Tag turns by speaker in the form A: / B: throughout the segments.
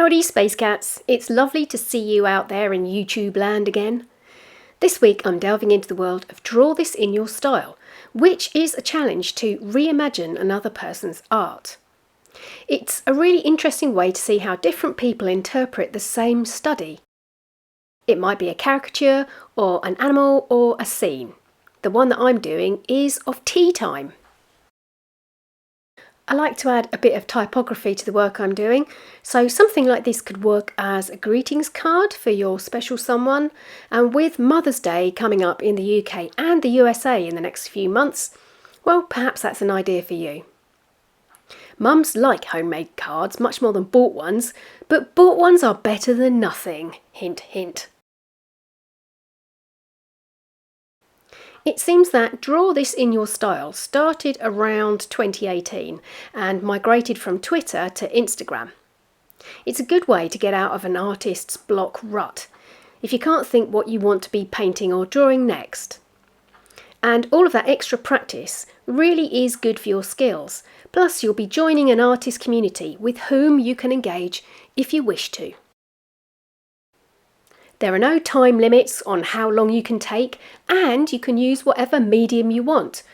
A: Howdy Space Cats, it's lovely to see you out there in YouTube land again. This week I'm delving into the world of Draw This in Your Style, which is a challenge to reimagine another person's art. It's a really interesting way to see how different people interpret the same study. It might be a caricature, or an animal, or a scene. The one that I'm doing is of tea time. I like to add a bit of typography to the work I'm doing, so something like this could work as a greetings card for your special someone, and with Mother's Day coming up in the UK and the USA in the next few months, well, perhaps that's an idea for you. Mums like homemade cards much more than bought ones, but bought ones are better than nothing, hint hint. It seems that Draw This in Your Style started around 2018 and migrated from Twitter to Instagram. It's a good way to get out of an artist's block rut, if you can't think what you want to be painting or drawing next. And all of that extra practice really is good for your skills, plus you'll be joining an artist community with whom you can engage if you wish to. There are no time limits on how long you can take, and you can use whatever medium you want.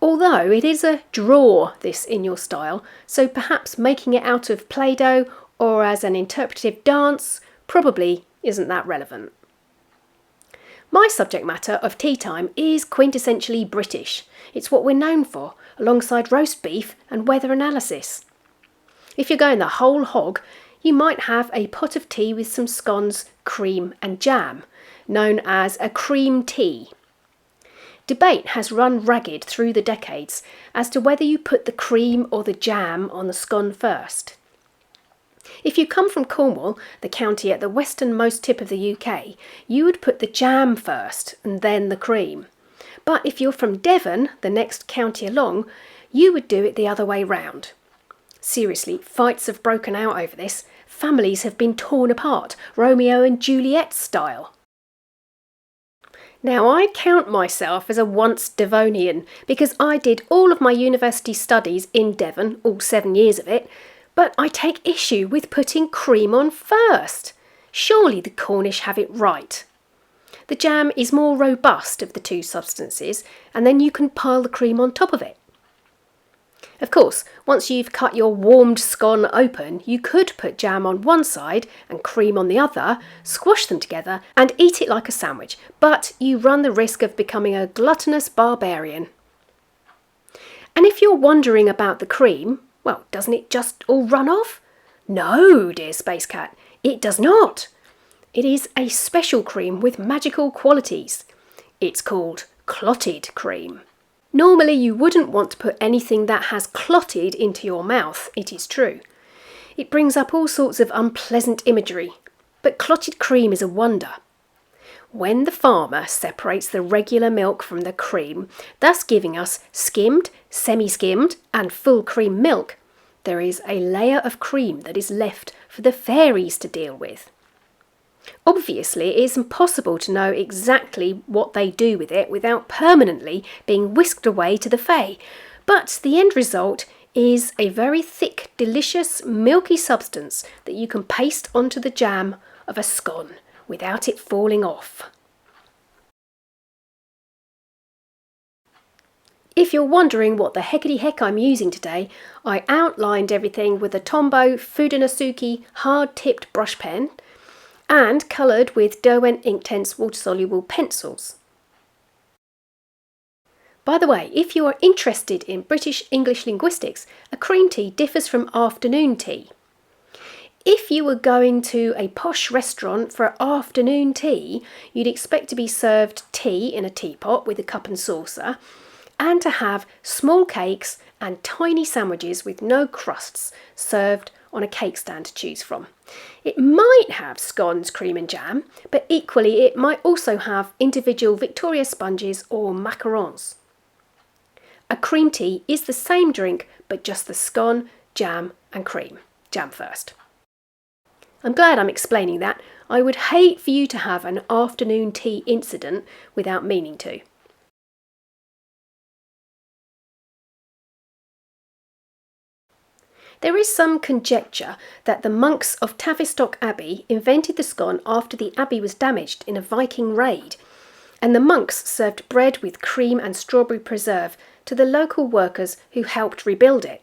A: Although it is a draw this in your style, so perhaps making it out of Play-Doh or as an interpretive dance probably isn't that relevant. My subject matter of tea time is quintessentially British. It's what we're known for, alongside roast beef and weather analysis. If you're going the whole hog, you might have a pot of tea with some scones, cream and jam, known as a cream tea. Debate has run ragged through the decades as to whether you put the cream or the jam on the scone first. If you come from Cornwall, the county at the westernmost tip of the UK, you would put the jam first and then the cream. But if you're from Devon, the next county along, you would do it the other way round. Seriously, fights have broken out over this. Families have been torn apart, Romeo and Juliet style. Now, I count myself as a once Devonian because I did all of my university studies in Devon, all 7 years of it, but I take issue with putting cream on first. Surely the Cornish have it right. The jam is more robust of the two substances, and then you can pile the cream on top of it. Of course, once you've cut your warmed scone open, you could put jam on one side and cream on the other, squash them together and eat it like a sandwich, but you run the risk of becoming a gluttonous barbarian. And if you're wondering about the cream, well, doesn't it just all run off? No, dear Space Cat, it does not. It is a special cream with magical qualities. It's called clotted cream. Normally you wouldn't want to put anything that has clotted into your mouth, it is true. It brings up all sorts of unpleasant imagery, but clotted cream is a wonder. When the farmer separates the regular milk from the cream, thus giving us skimmed, semi-skimmed and full cream milk, there is a layer of cream that is left for the fairies to deal with. Obviously, it is impossible to know exactly what they do with it without permanently being whisked away to the fae, but the end result is a very thick, delicious, milky substance that you can paste onto the jam of a scone without it falling off. If you're wondering what the heckity heck I'm using today, I outlined everything with a Tombow Fudanasuki hard-tipped brush pen, and coloured with Derwent Inktense water-soluble pencils. By the way, if you are interested in British English linguistics, a cream tea differs from afternoon tea. If you were going to a posh restaurant for afternoon tea, you'd expect to be served tea in a teapot with a cup and saucer, and to have small cakes and tiny sandwiches with no crusts served on a cake stand to choose from. It might have scones, cream and jam, but equally it might also have individual Victoria sponges or macarons. A cream tea is the same drink, but just the scone, jam and cream. Jam first. I'm glad I'm explaining that. I would hate for you to have an afternoon tea incident without meaning to. There is some conjecture that the monks of Tavistock Abbey invented the scone after the abbey was damaged in a Viking raid, and the monks served bread with cream and strawberry preserve to the local workers who helped rebuild it.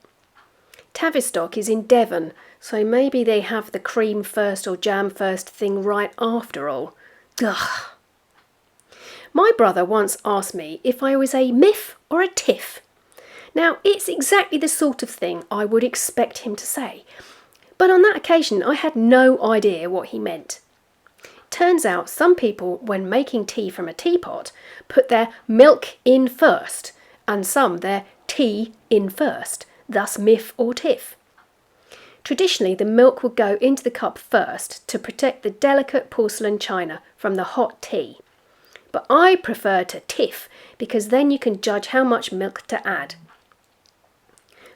A: Tavistock is in Devon, so maybe they have the cream first or jam first thing right after all. Ugh. My brother once asked me if I was a miff or a tiff. Now, it's exactly the sort of thing I would expect him to say, but on that occasion I had no idea what he meant. Turns out some people, when making tea from a teapot, put their milk in first, and some their tea in first, thus miff or tiff. Traditionally, the milk would go into the cup first to protect the delicate porcelain china from the hot tea. But I prefer to tiff because then you can judge how much milk to add.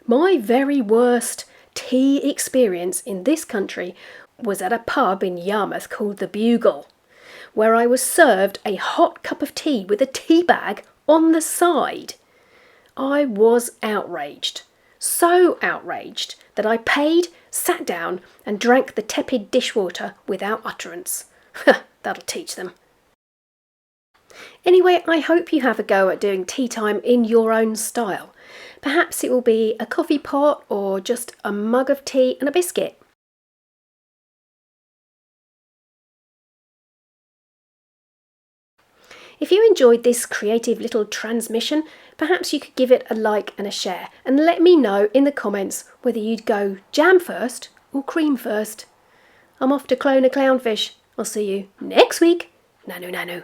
A: My very worst tea experience in this country was at a pub in Yarmouth called the Bugle, where I was served a hot cup of tea with a tea bag on the side. I was outraged, so outraged that I paid, sat down and drank the tepid dishwater without utterance. That'll teach them. Anyway, I hope you have a go at doing tea time in your own style. Perhaps it will be a coffee pot or just a mug of tea and a biscuit. If you enjoyed this creative little transmission, perhaps you could give it a like and a share and let me know in the comments whether you'd go jam first or cream first. I'm off to clone a clownfish. I'll see you next week. Nanu nanu.